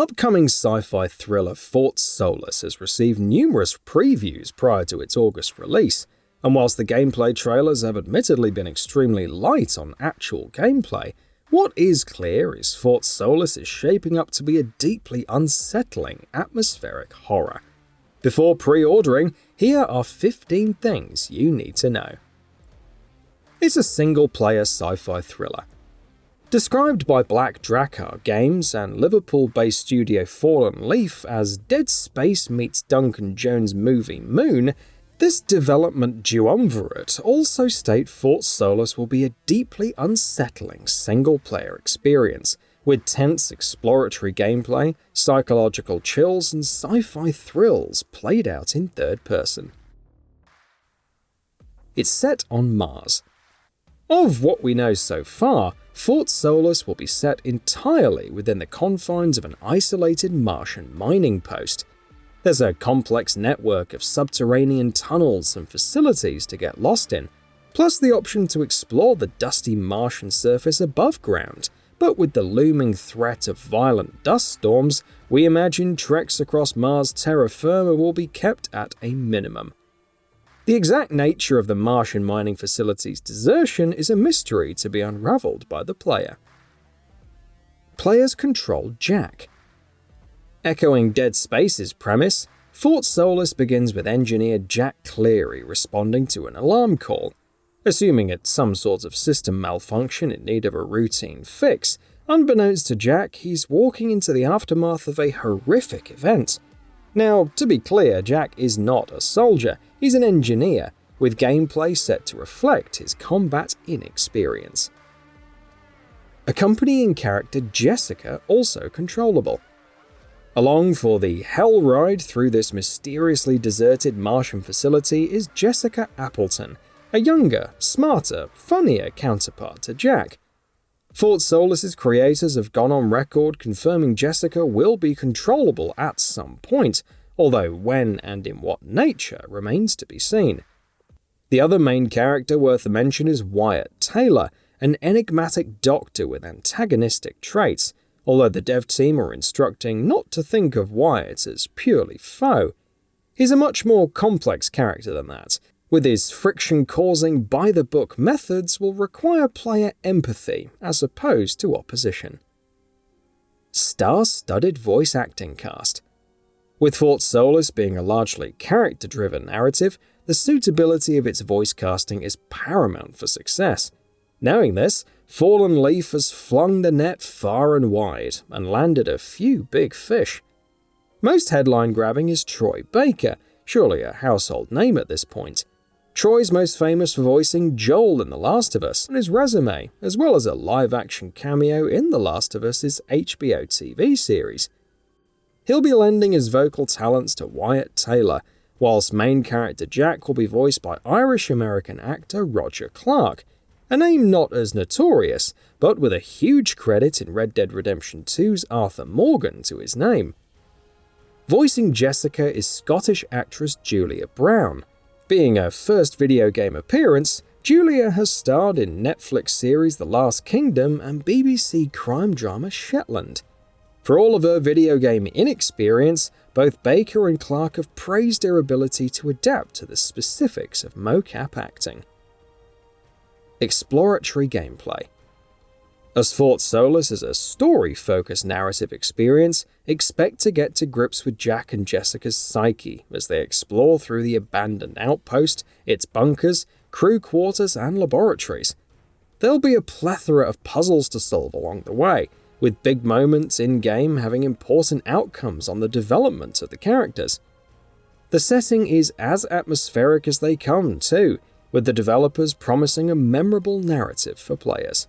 Upcoming sci-fi thriller Fort Solis has received numerous previews prior to its August release, and whilst the gameplay trailers have admittedly been extremely light on actual gameplay, what is clear is Fort Solis is shaping up to be a deeply unsettling atmospheric horror. Before pre-ordering, here are 15 things you need to know. It's a single-player sci-fi thriller. Described by Black Drakkar Games and Liverpool-based studio Fallen Leaf as Dead Space meets Duncan Jones' movie Moon, this development duumvirate also state Fort Solis will be a deeply unsettling single-player experience, with tense exploratory gameplay, psychological chills, and sci-fi thrills played out in third person. It's set on Mars. Of what we know so far, Fort Solis will be set entirely within the confines of an isolated Martian mining post. There's a complex network of subterranean tunnels and facilities to get lost in, plus the option to explore the dusty Martian surface above ground. But with the looming threat of violent dust storms, we imagine treks across Mars' terra firma will be kept at a minimum. The exact nature of the Martian mining facility's desertion is a mystery to be unraveled by the player. Players control Jack. Echoing Dead Space's premise, Fort Solis begins with engineer Jack Cleary responding to an alarm call. Assuming it's some sort of system malfunction in need of a routine fix, unbeknownst to Jack, he's walking into the aftermath of a horrific event. Now, to be clear, Jack is not a soldier, he's an engineer, with gameplay set to reflect his combat inexperience. Accompanying character Jessica also controllable. Along for the hell ride through this mysteriously deserted Martian facility is Jessica Appleton, a younger, smarter, funnier counterpart to Jack. Fort Solis' creators have gone on record confirming Jessica will be controllable at some point, although when and in what nature remains to be seen. The other main character worth a mention is Wyatt Taylor, an enigmatic doctor with antagonistic traits, although the dev team are instructing not to think of Wyatt as purely foe. He's a much more complex character than that, with his friction-causing by-the-book methods will require player empathy as opposed to opposition. Star-studded voice acting cast. With Fort Solis being a largely character-driven narrative, the suitability of its voice casting is paramount for success. Knowing this, Fallen Leaf has flung the net far and wide and landed a few big fish. Most headline-grabbing is Troy Baker, surely a household name at this point. Troy's most famous for voicing Joel in The Last of Us on his resume, as well as a live-action cameo in The Last of Us' HBO TV series. He'll be lending his vocal talents to Wyatt Taylor, whilst main character Jack will be voiced by Irish-American actor Roger Clark, a name not as notorious, but with a huge credit in Red Dead Redemption 2's Arthur Morgan to his name. Voicing Jessica is Scottish actress Julia Brown. Being her first video game appearance, Julia has starred in Netflix series The Last Kingdom and BBC crime drama Shetland. For all of her video game inexperience, both Baker and Clark have praised her ability to adapt to the specifics of mocap acting. Exploratory gameplay. As Fort Solis is a story-focused narrative experience, expect to get to grips with Jack and Jessica's psyche as they explore through the abandoned outpost, its bunkers, crew quarters, and laboratories. There'll be a plethora of puzzles to solve along the way, with big moments in-game having important outcomes on the development of the characters. The setting is as atmospheric as they come, too, with the developers promising a memorable narrative for players.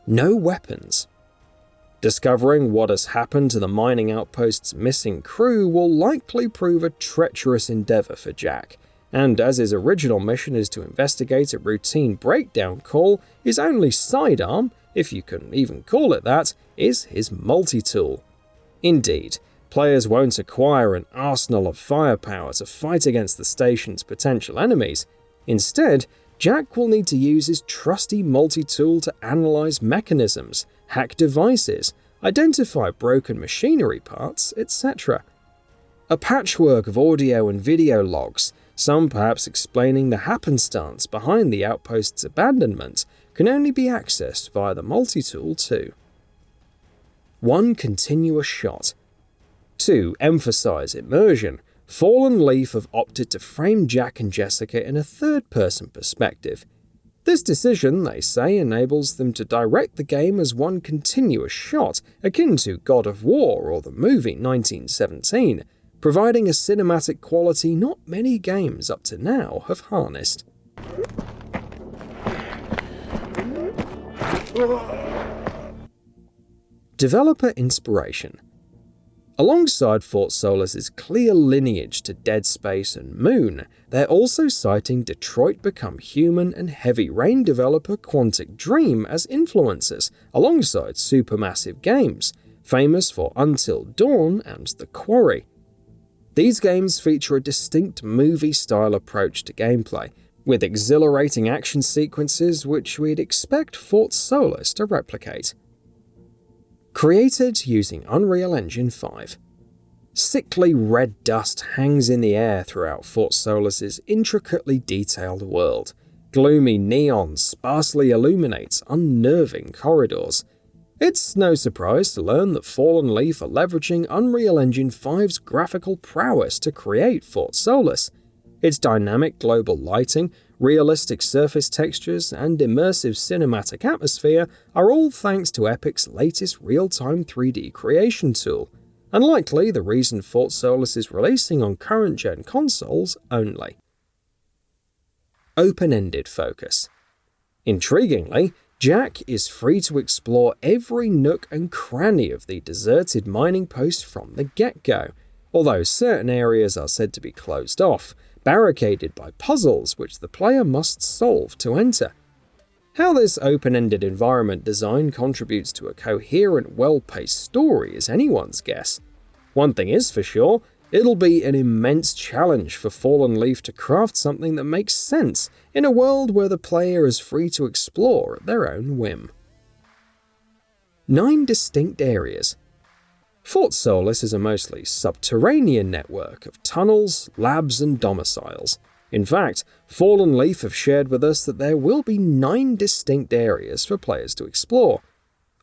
No weapons. Discovering what has happened to the mining outpost's missing crew will likely prove a treacherous endeavor for Jack, and as his original mission is to investigate a routine breakdown call, his only sidearm, if you can even call it that, is his multi-tool. Indeed, players won't acquire an arsenal of firepower to fight against the station's potential enemies. Instead, Jack will need to use his trusty multi-tool to analyze mechanisms, hack devices, identify broken machinery parts, etc. A patchwork of audio and video logs, some perhaps explaining the happenstance behind the outpost's abandonment, can only be accessed via the multi-tool too. 1 continuous shot. To emphasize immersion, Fallen Leaf have opted to frame Jack and Jessica in a third-person perspective. This decision, they say, enables them to direct the game as one continuous shot, akin to God of War or the movie 1917, providing a cinematic quality not many games up to now have harnessed. Developer inspiration. Alongside Fort Solis' clear lineage to Dead Space and Moon, they're also citing Detroit Become Human and Heavy Rain developer Quantic Dream as influences, alongside Supermassive Games, famous for Until Dawn and The Quarry. These games feature a distinct movie-style approach to gameplay, with exhilarating action sequences which we'd expect Fort Solis to replicate. Created using Unreal Engine 5. Sickly red dust hangs in the air throughout Fort Solis' intricately detailed world. Gloomy neon sparsely illuminates unnerving corridors. It's no surprise to learn that Fallen Leaf are leveraging Unreal Engine 5's graphical prowess to create Fort Solis. Its dynamic global lighting, realistic surface textures, and immersive cinematic atmosphere are all thanks to Epic's latest real-time 3D creation tool, and likely the reason Fort Solis is releasing on current-gen consoles only. Open-ended focus. Intriguingly, Jack is free to explore every nook and cranny of the deserted mining post from the get-go, although certain areas are said to be closed off, barricaded by puzzles which the player must solve to enter. How this open-ended environment design contributes to a coherent, well-paced story is anyone's guess. One thing is for sure, it'll be an immense challenge for Fallen Leaf to craft something that makes sense in a world where the player is free to explore at their own whim. 9 distinct areas. Fort Solis is a mostly subterranean network of tunnels, labs, and domiciles. In fact, Fallen Leaf have shared with us that there will be 9 distinct areas for players to explore.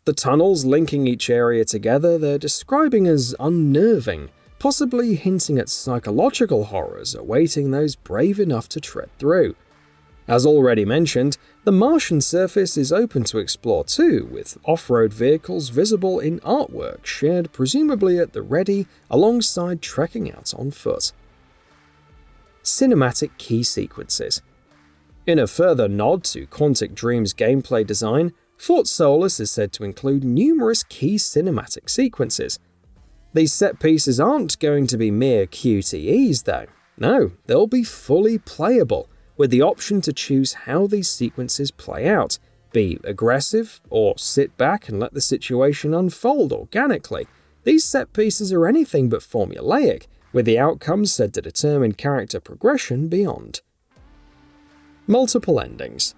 The tunnels linking each area together they're describing as unnerving, possibly hinting at psychological horrors awaiting those brave enough to tread through. As already mentioned, the Martian surface is open to explore too, with off-road vehicles visible in artwork shared presumably at the ready alongside trekking out on foot. Cinematic key sequences. In a further nod to Quantic Dream's gameplay design, Fort Solis is said to include numerous key cinematic sequences. These set pieces aren't going to be mere QTEs though. No, they'll be fully playable, with the option to choose how these sequences play out, be aggressive, or sit back and let the situation unfold organically. These set pieces are anything but formulaic, with the outcomes said to determine character progression beyond. Multiple endings.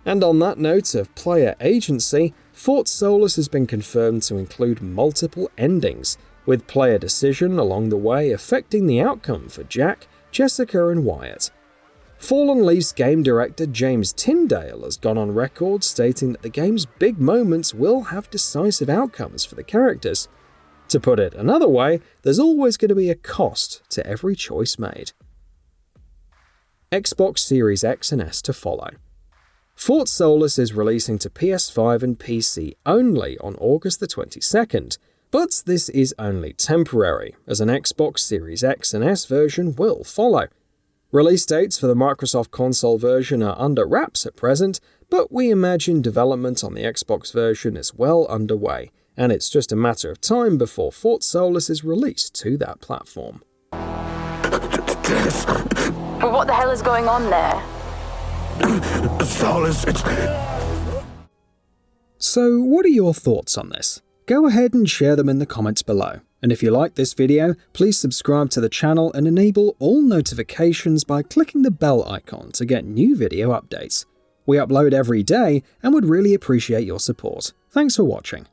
And on that note of player agency, Fort Solis has been confirmed to include multiple endings, with player decision along the way affecting the outcome for Jack, Jessica, and Wyatt. Fallen Leaf's game director James Tyndale has gone on record stating that the game's big moments will have decisive outcomes for the characters. To put it another way, there's always going to be a cost to every choice made. Xbox Series X and S to follow. Fort Solis is releasing to PS5 and PC only on August the 22nd, but this is only temporary, as an Xbox Series X and S version will follow. Release dates for the Microsoft console version are under wraps at present, but we imagine development on the Xbox version is well underway, and it's just a matter of time before Fort Solis is released to that platform. What the hell is going on there? Solis, it's... So, what are your thoughts on this? Go ahead and share them in the comments below. And if you like this video, please subscribe to the channel and enable all notifications by clicking the bell icon to get new video updates. We upload every day and would really appreciate your support. Thanks for watching.